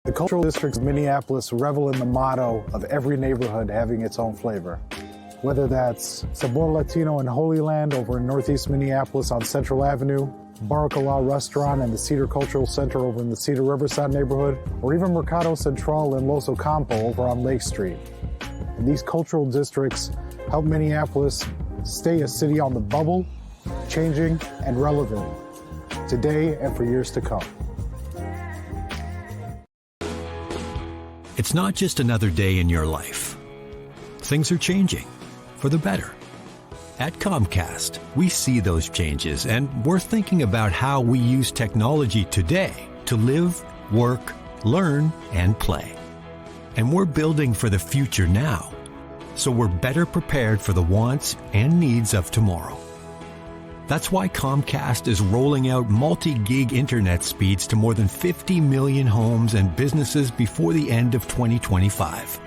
The cultural districts of Minneapolis revel in the motto of every neighborhood having its own flavor. Whether that's Sabor Latino in Holy Land over in Northeast Minneapolis on Central Avenue, Barakallah Restaurant and the Cedar Cultural Center over in the Cedar Riverside neighborhood, or even Mercado Central and Los Ocampo over on Lake Street. And these cultural districts help Minneapolis stay a city on the bubble, changing and relevant today and for years to come. It's not just another day in your life. Things are changing for the better. At Comcast, we see those changes, and we're thinking about how we use technology today to live, work, learn, and play. And we're building for the future now, so we're better prepared for the wants and needs of tomorrow. That's why Comcast is rolling out multi-gig internet speeds to more than 50 million homes and businesses before the end of 2025,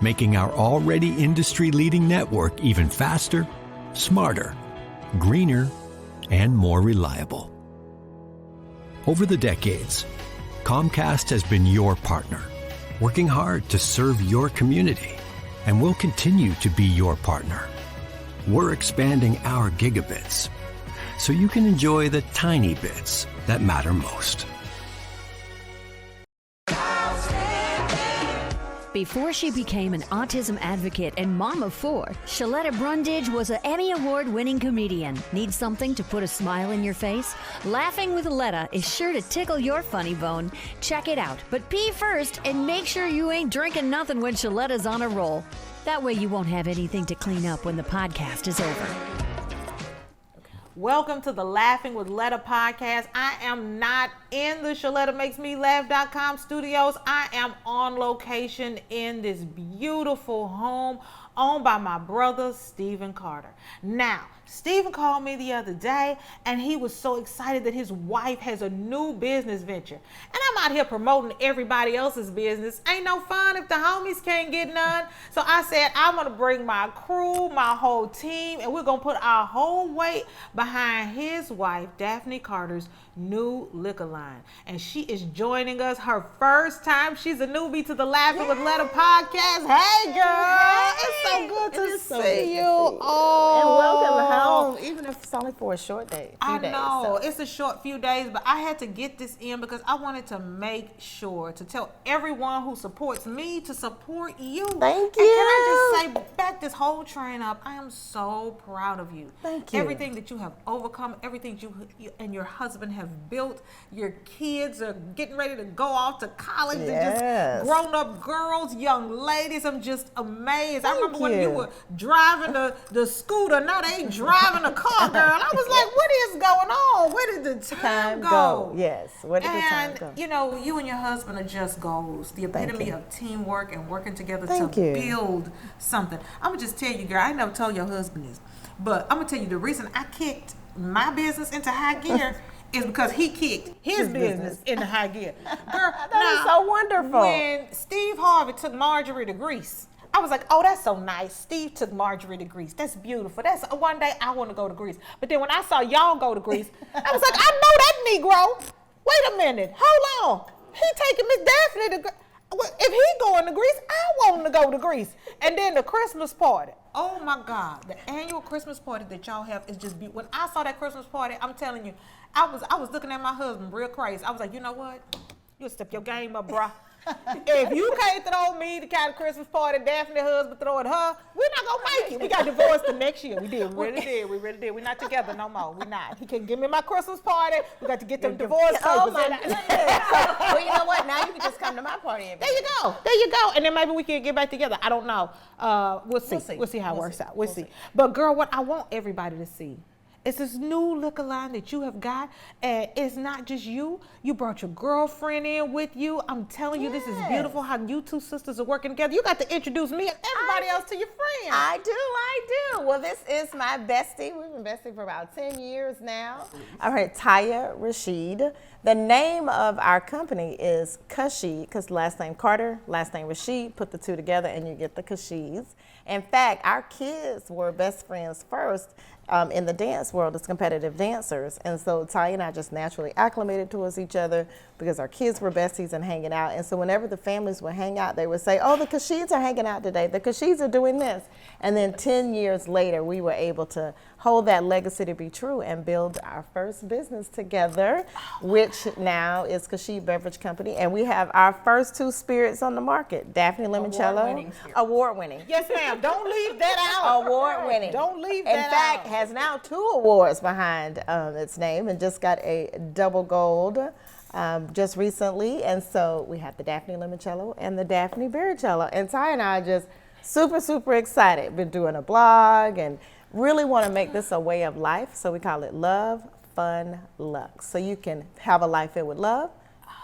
making our already industry-leading network even faster, smarter, greener, and more reliable. Over the decades, Comcast has been your partner, working hard to serve your community, and will continue to be your partner. We're expanding our gigabits, so you can enjoy the tiny bits that matter most. Before she became an autism advocate and mom of 4, Sheletta Brundage was an Emmy Award-winning comedian. Need something to put a smile in your face? Laughing with Letta is sure to tickle your funny bone. Check it out, but pee first and make sure you ain't drinking nothing when Sheletta's on a roll. That way you won't have anything to clean up when the podcast is over. Welcome to the Laughing with Letta podcast. I am not in the ShelettaMakesMeLaugh.com studios. I am on location in this beautiful home owned by my brother, Daphane Carter. Now, Stephen called me the other day and he was so excited that his wife has a new business venture. And I'm out here promoting everybody else's business. Ain't no fun if the homies can't get none. So I said, I'm gonna bring my crew, my whole team, and we're gonna put our whole weight behind his wife, Daphane Carter's new liquor line. And she is joining us her first time. She's a newbie to the Laughing with Letta podcast. Hey girl, it's so good to see you. Oh, and welcome home, even if it's only for a short day. I know, it's a short few days, but I had to get this in because I wanted to make sure to tell everyone who supports me to support you. Thank you. And can I just say, back this whole train up, I am so proud of you. Thank you. Everything that you have overcome, everything you and your husband have built, your kids are getting ready to go off to college. Yes. They're just grown-up girls, young ladies. I'm just amazed. I remember when you you were driving the scooter, now they ain't driving a car, girl. I was like, what is going on? Where did the time go? Yes, where did the time go? And, you know, you and your husband are just goals, the epitome of teamwork and working together Thank to you. build something. I'm going to just tell you, girl, I never told your husband this, but I'm going to tell you the reason I kicked my business into high gear is because he kicked his business into high gear. Girl, That is so wonderful. When Steve Harvey took Marjorie to Greece, I was like, oh, that's so nice. Steve took Marjorie to Greece. That's beautiful. That's one day I want to go to Greece. But then when I saw y'all go to Greece, I was like, I know that Negro. Wait a minute. Hold on. He taking Miss Daphne to Greece. If he going to Greece, I want him to go to Greece. And then the Christmas party. Oh my God. The annual Christmas party that y'all have is just beautiful. When I saw that Christmas party, I'm telling you, I was looking at my husband real crazy. I was like, you know what? You'll step your game up, bruh. If you can't throw me the kind of Christmas party Daphne husband throwing her, we're not gonna make it. We got divorced the next year. We really did. We're not together no more. We're not. He can give me my Christmas party. We got to get them divorce papers. Oh my goodness. Well, you know what? Now you can just come to my party. There you go. And then maybe we can get back together. I don't know. We'll see how it works out. We'll see. But girl, what I want everybody to see, it's this new liquor line that you have got, and it's not just you. You brought your girlfriend in with you. I'm telling you, this is beautiful how you two sisters are working together. You got to introduce me and everybody else to your friends. I do. Well, this is my bestie. We've been bestie for about 10 years now. All right, Taia Rashid. The name of our company is Kashid, because last name Carter, last name Rashid. Put the two together and you get the Kashids. In fact, our kids were best friends first. in the dance world as competitive dancers. And so Taia and I just naturally acclimated towards each other because our kids were besties and hanging out. And so whenever the families would hang out, they would say, oh, the Kashids are hanging out today. The Kashids are doing this. And then 10 years later, we were able to hold that legacy to be true and build our first business together, which now is Kashid Beverage Company. And we have our first 2 spirits on the market, Daphne Limoncello. Award-winning. Yes, ma'am. Don't leave that out. Award-winning. Don't leave In that fact, out. has now 2 awards behind its name and just got a double gold just recently. And so we have the Daphne Limoncello and the Daphne Baricello. And Taia and I are just super excited. Been doing a blog and really want to make this a way of life. So we call it Love, Fun, Lux. So you can have a life filled with love,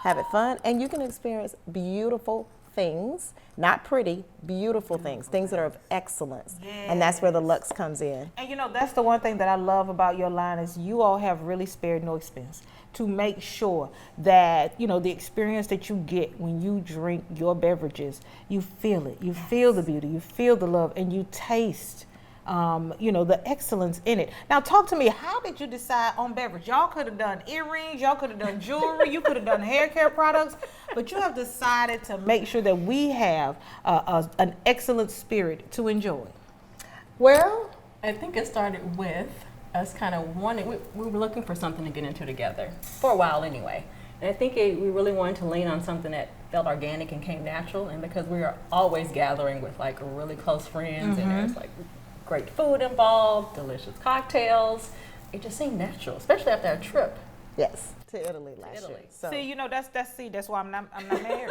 have it fun, and you can experience beautiful things, not pretty, beautiful things that are of excellence. Yes. And that's where the Lux comes in. And you know, that's the one thing that I love about your line is you all have really spared no expense to make sure that, you know, the experience that you get when you drink your beverages, you feel it. You feel the beauty, you feel the love, and you taste you know, the excellence in it. Now talk to me, how did you decide on beverage? Y'all could have done earrings, y'all could have done jewelry, you could have done hair care products, but you have decided to make sure that we have an excellent spirit to enjoy. Well, I think it started with us kind of wanting, we were looking for something to get into together, for a while anyway. And I think we really wanted to lean on something that felt organic and came natural, and because we are always gathering with like really close friends and there's like great food involved, delicious cocktails. It just seemed natural, especially after our trip. Yes, to Italy last year. So. See, you know, that's why I'm not married.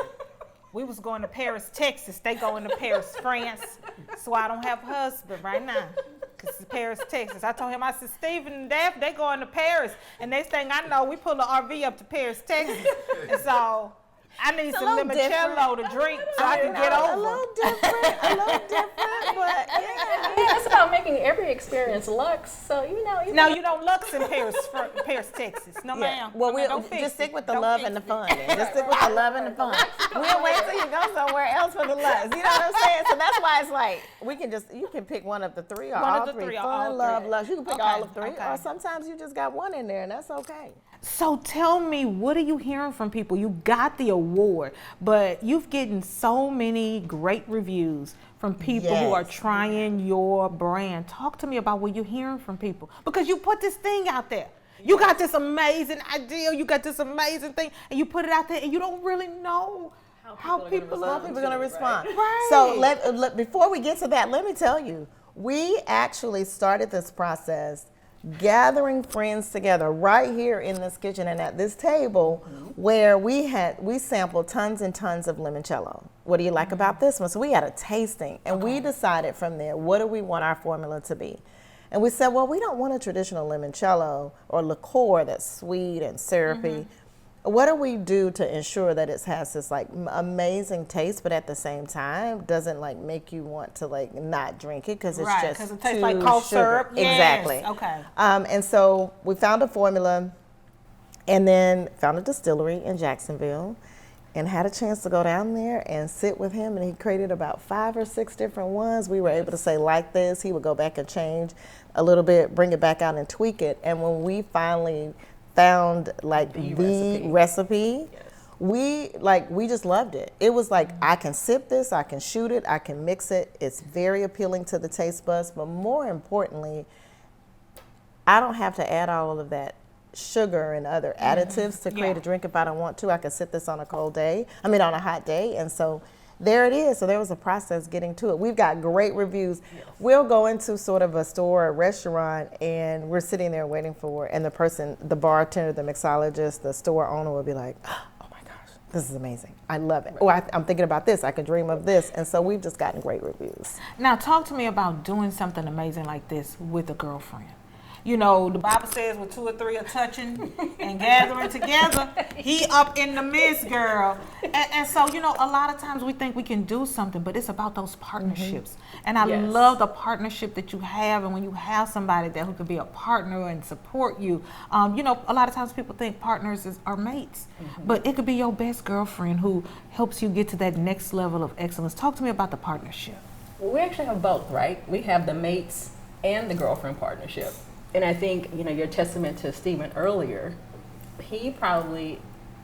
We was going to Paris, Texas. They going to Paris, France. So I don't have a husband right now. Cause it's Paris, Texas. I told him, I said, Stephen and Daph, they going to Paris. And next thing I know, we pulled the RV up to Paris, Texas. And so I need some limoncello to drink so I can get over. A little different, but yeah, it's about making every experience Lux. So you know. No, you don't Lux in Paris, Texas. No, ma'am. Well, we'll just stick with the love and the fun. Just stick with the love and the fun. We'll wait till you go somewhere else for the Lux. You know what I'm saying? So that's why it's like you can pick one of the 3 or all 3. Fun, love, Lux. You can pick all of 3, or sometimes you just got one in there, and that's okay. So tell me, what are you hearing from people? You got the award, but you've gotten so many great reviews from people who are trying your brand. Talk to me about what you're hearing from people, because you put this thing out there. You got this amazing idea, you got this amazing thing, and you put it out there, and you don't really know how people are going to respond. Right. So before we get to that, let me tell you, we actually started this process gathering friends together right here in this kitchen and at this table where we sampled tons and tons of limoncello. What do you like about this one? So we had a tasting, and we decided from there, what do we want our formula to be? And we said, well, we don't want a traditional limoncello or liqueur that's sweet and syrupy. What do we do to ensure that it has this like amazing taste, but at the same time doesn't like make you want to like not drink it because it's just because it tastes like cough syrup. Exactly. Yes. Okay. And so we found a formula, and then found a distillery in Jacksonville, and had a chance to go down there and sit with him, and he created about 5 or 6 different ones. We were able to say like this. He would go back and change a little bit, bring it back out and tweak it. And when we finally found like the recipe, we just loved it. It was like, I can sip this, I can shoot it, I can mix it. It's very appealing to the taste buds, but more importantly, I don't have to add all of that sugar and other additives to create a drink if I don't want to. I can sip this on a hot day. And so there it is. So there was a process getting to it. We've got great reviews. We'll go into sort of a store or restaurant, and we're sitting there waiting for, and the bartender, the mixologist, the store owner will be like, oh my gosh, this is amazing. I love it. Oh, I'm thinking about this. I could dream of this. And so we've just gotten great reviews. Now talk to me about doing something amazing like this with a girlfriend. You know, the Bible says when 2 or 3 are touching and gathering together, he up in the midst, girl. And so, you know, a lot of times we think we can do something, but it's about those partnerships. And I love the partnership that you have. And when you have somebody who can be a partner and support you, you know, a lot of times people think partners are mates, but it could be your best girlfriend who helps you get to that next level of excellence. Talk to me about the partnership. Well, we actually have both, right? We have the mates and the girlfriend partnership. And I think, your testament to Stephen earlier, he probably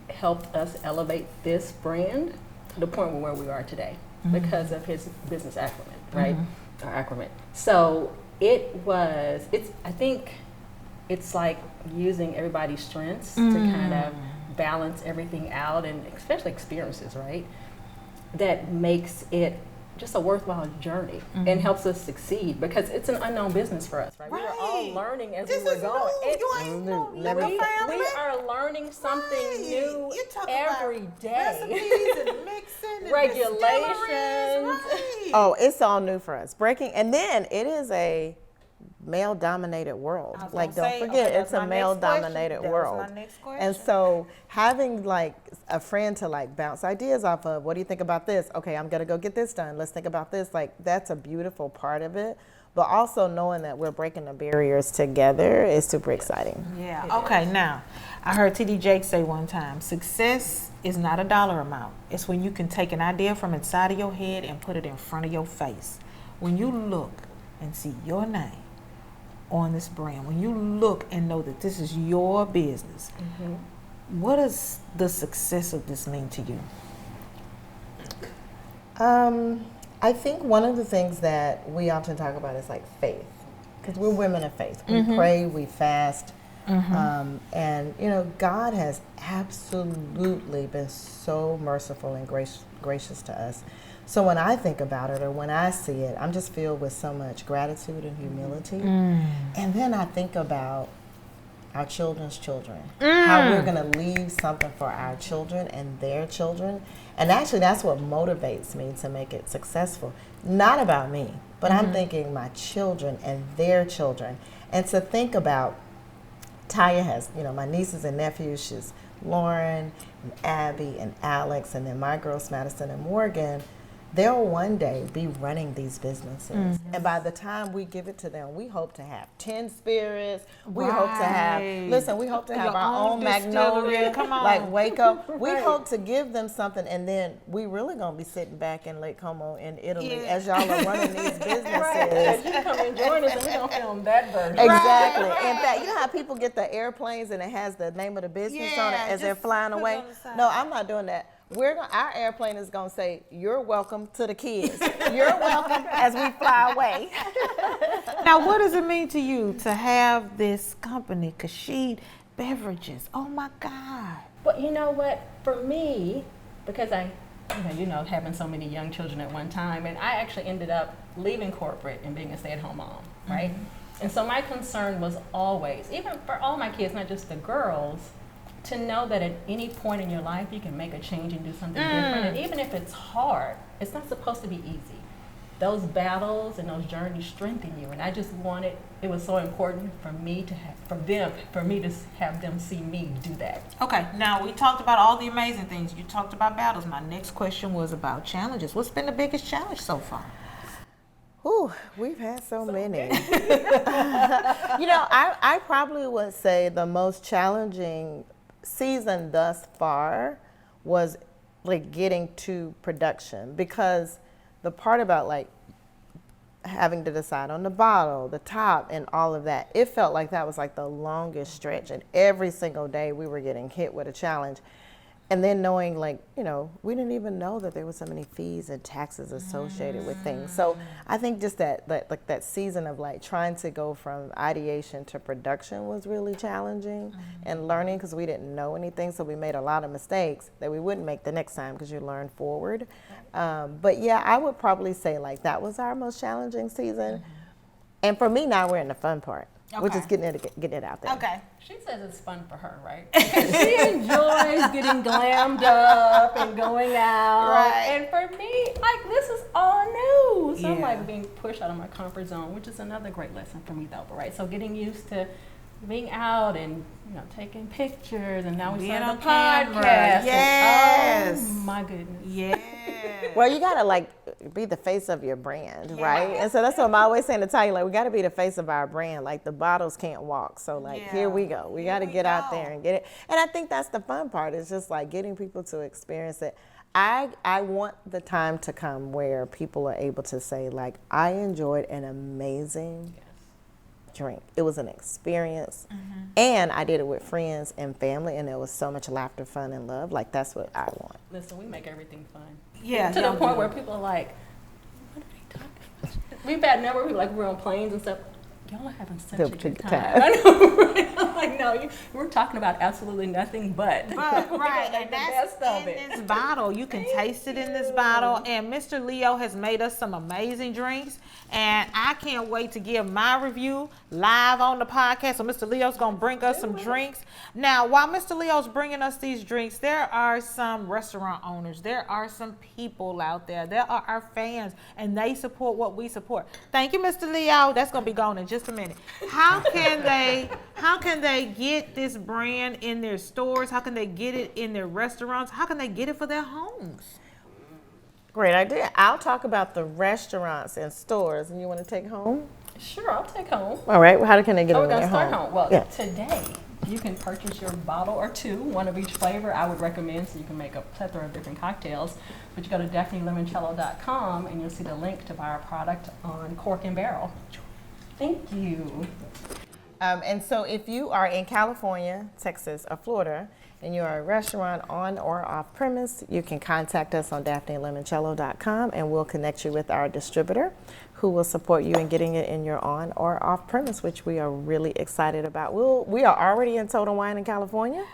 helped us elevate this brand to the point where we are today because of his business acumen, right? Or acumen. So I think it's like using everybody's strengths to kind of balance everything out, and especially experiences, right? That makes it just a worthwhile journey and helps us succeed, because it's an unknown business for us, right? We were all learning as we were going. We are learning something new every day. And mixing and regulations. Oh, it's all new for us. And then it is a male-dominated world. Like, don't forget, it's a male-dominated world. And so having like a friend to like bounce ideas off of, what do you think about this? Okay, I'm gonna go get this done. Let's think about this. Like, that's a beautiful part of it. But also knowing that we're breaking the barriers together is super exciting. Yeah. Okay, now, I heard T.D. Jakes say one time, success is not a dollar amount. It's when you can take an idea from inside of your head and put it in front of your face. When you look and see your name on this brand, when you look and know that this is your business, what does the success of this mean to you? I think one of the things that we often talk about is like faith, because we're women of faith. We pray, we fast, and God has absolutely been so merciful and gracious to us. So when I think about it, or when I see it, I'm just filled with so much gratitude and humility. And then I think about our children's children, how we're going to leave something for our children and their children. And actually, that's what motivates me to make it successful. Not about me, but I'm thinking my children and their children. And to think about, Taia has, my nieces and nephews, she's Lauren and Abby and Alex, and then my girls, Madison and Morgan. They'll one day be running these businesses. And by the time we give it to them, we hope to have 10 spirits. We hope to have, we hope to have our own Magnolia, like Waco. We hope to give them something, and then we really gonna be sitting back in Lake Como in Italy as y'all are running these businesses. You come and join us and we're gonna film that version. Exactly. In fact, you know how people get the airplanes and it has the name of the business on it as they're flying away? No, I'm not doing that. Our airplane is going to say, "You're welcome" to the kids. You're welcome as we fly away. Now, what does it mean to you to have this company, Rashid Beverages? Oh my God. But you know what? For me, because I, having so many young children at one time, and I actually ended up leaving corporate and being a stay-at-home mom, right? And so my concern was always, even for all my kids, not just the girls, to know that at any point in your life you can make a change and do something different. And even if it's hard, it's not supposed to be easy. Those battles and those journeys strengthen you. And I just it was so important for me to have them see me do that. Okay, now we talked about all the amazing things. You talked about battles. My next question was about challenges. What's been the biggest challenge so far? Ooh, we've had so many. I probably would say the most challenging season thus far was like getting to production, because the part about like having to decide on the bottle, the top, and all of that, it felt like that was like the longest stretch, and every single day we were getting hit with a challenge. And then knowing we didn't even know that there were so many fees and taxes associated with things. So I think just that season of like trying to go from ideation to production was really challenging and learning, because we didn't know anything. So we made a lot of mistakes that we wouldn't make the next time, because you learn forward. But yeah, I would probably say like that was our most challenging season. And for me, now we're in the fun part. We're just getting it out there. Okay. She says it's fun for her, right? She enjoys getting glammed up and going out. Right. And for me, like, this is all new. So I'm like being pushed out of my comfort zone, which is another great lesson for me though, right? So getting used to being out and taking pictures, and now we start the podcast. Yes. And, oh my goodness. Yeah. Well, you gotta be the face of your brand, right? And so that's what I'm always saying to Taia, we gotta be the face of our brand. Like, the bottles can't walk, so here we go. We gotta get out there and get it. And I think that's the fun part. It's just like getting people to experience it. I want the time to come where people are able to say, like, I enjoyed an amazing drink. It was an experience. And I did it with friends and family, and there was so much laughter, fun, and love. Like, that's what I want. Listen, we make everything fun. Yeah, to the point where people are like, what are they talking about? We've had never, we're on planes and stuff. Y'all are having such a good time. I know, right? I'm like, no, we're talking about absolutely nothing but. Right, and that's best of in this bottle. You can taste it in this bottle. And Mr. Leo has made us some amazing drinks. And I can't wait to give my review live on the podcast. So Mr. Leo's going to bring us some drinks. Now, while Mr. Leo's bringing us these drinks, there are some restaurant owners. There are some people out there. There are our fans, and they support what we support. Thank you, Mr. Leo. That's going to be gone in just a minute. How can they get this brand in their stores? How can they get it in their restaurants? How can they get it for their homes? Great idea. I'll talk about the restaurants and stores, and you want to take home? Sure, I'll take home. All right. Well, how can they get it we're in going their to start home? home. Well, Yeah. today you can purchase your bottle or two, one of each flavor. I would recommend, so you can make a plethora of different cocktails. But you go to DaphaneLimoncello.com and you'll see the link to buy our product on Cork and Barrel. Thank you. And so if you are in California, Texas, or Florida, and you're a restaurant on or off premise, you can contact us on DaphaneLimoncello.com, and we'll connect you with our distributor who will support you in getting it in your on or off premise, which we are really excited about. We are already in Total Wine in California.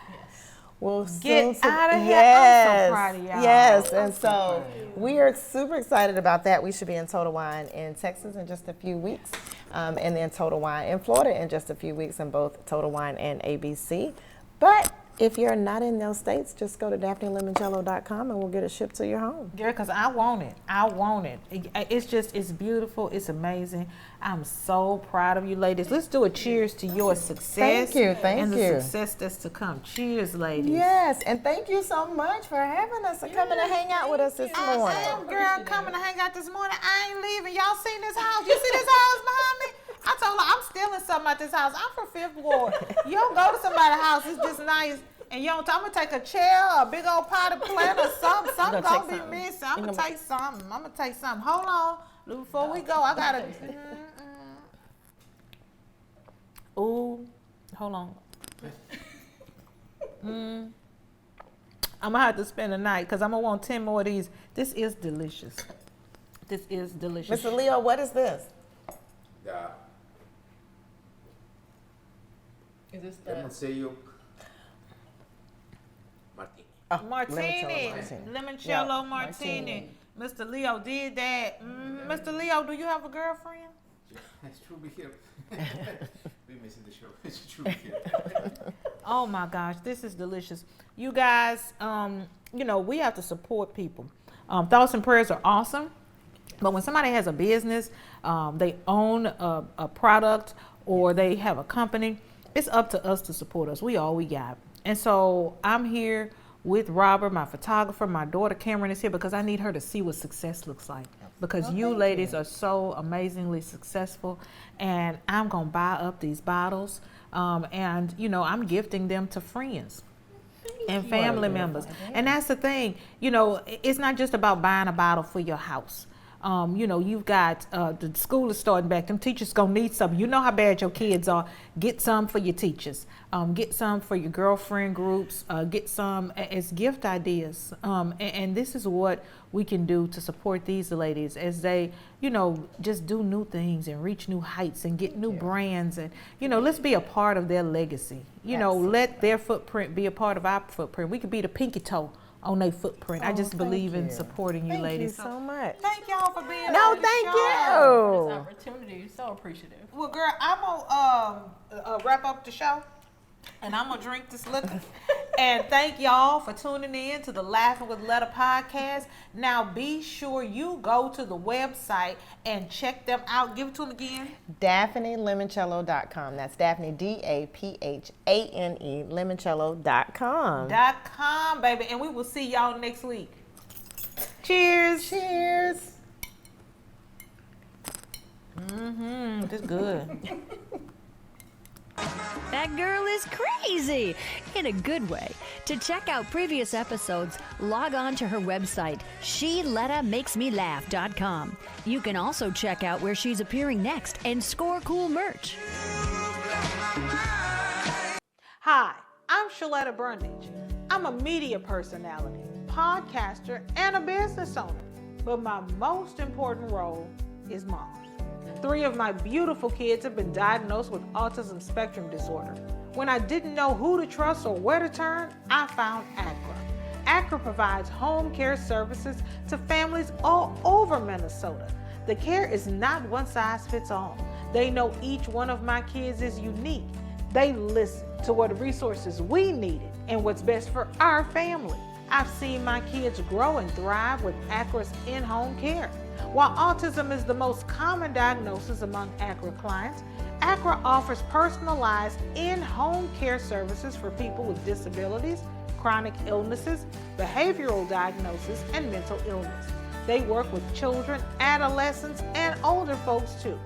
We'll Get out of here. Yes, I'm so proud of y'all. yes, and so we are super excited about that. We should be in Total Wine in Texas in just a few weeks, and then Total Wine in Florida in just a few weeks, in both Total Wine and ABC. But if you're not in those states, just go to DaphaneLimoncello.com and we'll get it shipped to your home. Yeah, because I want it. I want it. It's beautiful. It's amazing. I'm so proud of you, ladies. Let's do a cheers to your success. Thank you. Thank and you. the success that's to come. Cheers, ladies. Yes, and thank you so much for having us and coming to hang out with us this morning. Sam, girl, coming to hang out this morning. I ain't leaving. Y'all seen this house? You see this house behind me? I told her I'm stealing something out this house. I'm from Fifth Ward. You don't go to somebody's house. It's just nice. And you don't. I'm gonna take a chair, a big old potted plant, or something. Something gonna be missing. I'm gonna take something. Hold on. Before we go, I gotta. Ooh, hold on. I'm gonna have to spend the night because I'm gonna want 10 more of these. This is delicious. This is delicious. Mr. Leo, what is this? Is this the Limoncello Martini, limoncello martini. Mr. Leo did that. Mr. Leo, do you have a girlfriend? It's true here. We missing the show. It's true here. Oh my gosh, this is delicious. You guys, we have to support people. Thoughts and prayers are awesome, but when somebody has a business, they own a product or they have a company, it's up to us to support us. We all we got. And so I'm here with Robert, my photographer. My daughter Cameron is here because I need her to see what success looks like. Because you ladies are so amazingly successful, and I'm gonna buy up these bottles, and I'm gifting them to friends and family members. And that's the thing, it's not just about buying a bottle for your house. You've got the school is starting back. Them teachers gonna need some. You know how bad your kids are. Get some for your teachers. Get some for your girlfriend groups. Get some as gift ideas. And this is what we can do to support these ladies as they, just do new things and reach new heights and get new brands. And, let's be a part of their legacy. Let their footprint be a part of our footprint. We could be the pinky toe on their footprint. I just believe in supporting you ladies. Thank you so much. Thank y'all for being No, on the thank show. you. this opportunity? So appreciative. Well, girl, I'm gonna wrap up the show, and I'm gonna drink this liquor. And thank y'all for tuning in to the Laughing with Letta podcast. Now, be sure you go to the website and check them out. Give it to them again. DaphaneLimoncello.com. That's Daphne, DAPHANE, limoncello.com. .com, baby. And we will see y'all next week. Cheers. Cheers. This good. That girl is crazy in a good way. To check out previous episodes, log on to her website, SheLettaMakesMeLaugh.com. You can also check out where she's appearing next and score cool merch. Hi, I'm Sheletta Brundage. I'm a media personality, podcaster, and a business owner. But my most important role is mom. 3 of my beautiful kids have been diagnosed with autism spectrum disorder. When I didn't know who to trust or where to turn, I found ACRA. ACRA provides home care services to families all over Minnesota. The care is not one size fits all. They know each one of my kids is unique. They listen to what resources we needed and what's best for our family. I've seen my kids grow and thrive with ACRA's in-home care. While autism is the most common diagnosis among ACRA clients, ACRA offers personalized in-home care services for people with disabilities, chronic illnesses, behavioral diagnosis, and mental illness. They work with children, adolescents, and older folks too.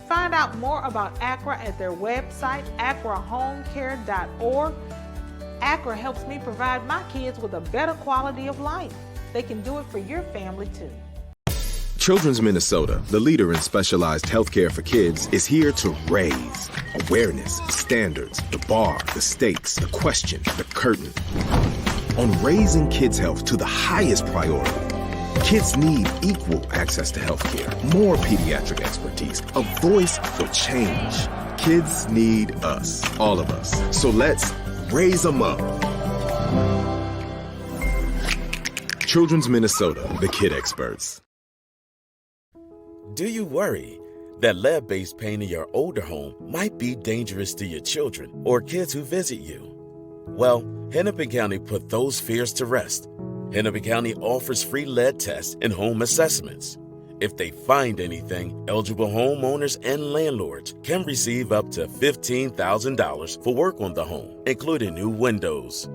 Find out more about ACRA at their website, acrahomecare.org. ACRA helps me provide my kids with a better quality of life. They can do it for your family too. Children's Minnesota, the leader in specialized healthcare for kids, is here to raise awareness, standards, the bar, the stakes, the question, the curtain. On raising kids' health to the highest priority, kids need equal access to healthcare, more pediatric expertise, a voice for change. Kids need us, all of us. So let's raise them up. Children's Minnesota, the kid experts. Do you worry that lead-based paint in your older home might be dangerous to your children or kids who visit you? Well, Hennepin County put those fears to rest. Hennepin County offers free lead tests and home assessments. If they find anything, eligible homeowners and landlords can receive up to $15,000 for work on the home, including new windows.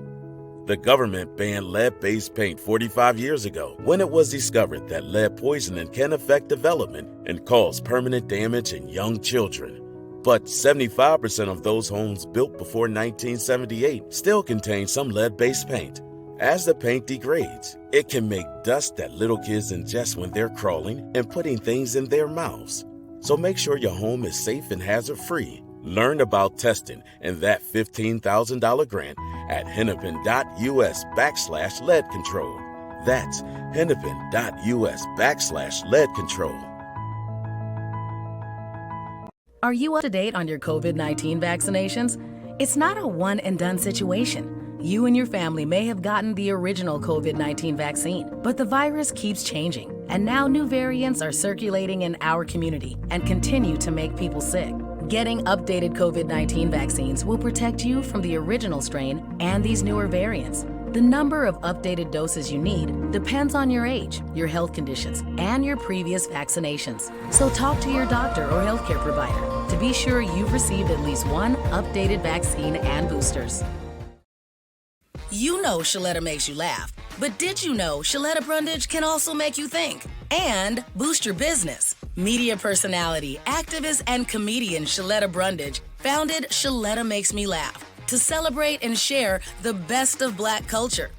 The government banned lead-based paint 45 years ago when it was discovered that lead poisoning can affect development and cause permanent damage in young children. But 75% of those homes built before 1978 still contain some lead-based paint. As the paint degrades, it can make dust that little kids ingest when they're crawling and putting things in their mouths. So make sure your home is safe and hazard-free. Learn about testing and that $15,000 grant at hennepin.us/lead control. That's hennepin.us/lead control. Are you up to date on your COVID-19 vaccinations? It's not a one and done situation. You and your family may have gotten the original COVID-19 vaccine, but the virus keeps changing, and now new variants are circulating in our community and continue to make people sick. Getting updated COVID-19 vaccines will protect you from the original strain and these newer variants. The number of updated doses you need depends on your age, your health conditions, and your previous vaccinations. So talk to your doctor or healthcare provider to be sure you've received at least one updated vaccine and boosters. You know Sheletta makes you laugh, but did you know Sheletta Brundage can also make you think and boost your business? Media personality, activist, and comedian Sheletta Brundage founded Sheletta Makes Me Laugh to celebrate and share the best of Black culture.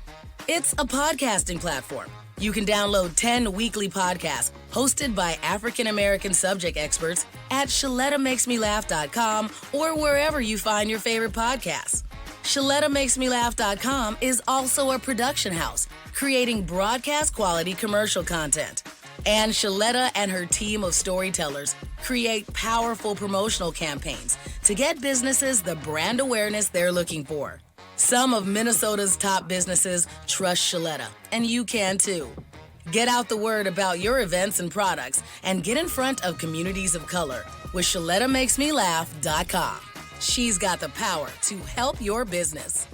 It's a podcasting platform. You can download 10 weekly podcasts hosted by African American subject experts at ShelettaMakesMeLaugh.com or wherever you find your favorite podcasts. ShelettaMakesMeLaugh.com is also a production house, creating broadcast quality commercial content. And Sheletta and her team of storytellers create powerful promotional campaigns to get businesses the brand awareness they're looking for. Some of Minnesota's top businesses trust Sheletta, and you can too. Get out the word about your events and products and get in front of communities of color with ShelettaMakesMeLaugh.com. She's got the power to help your business.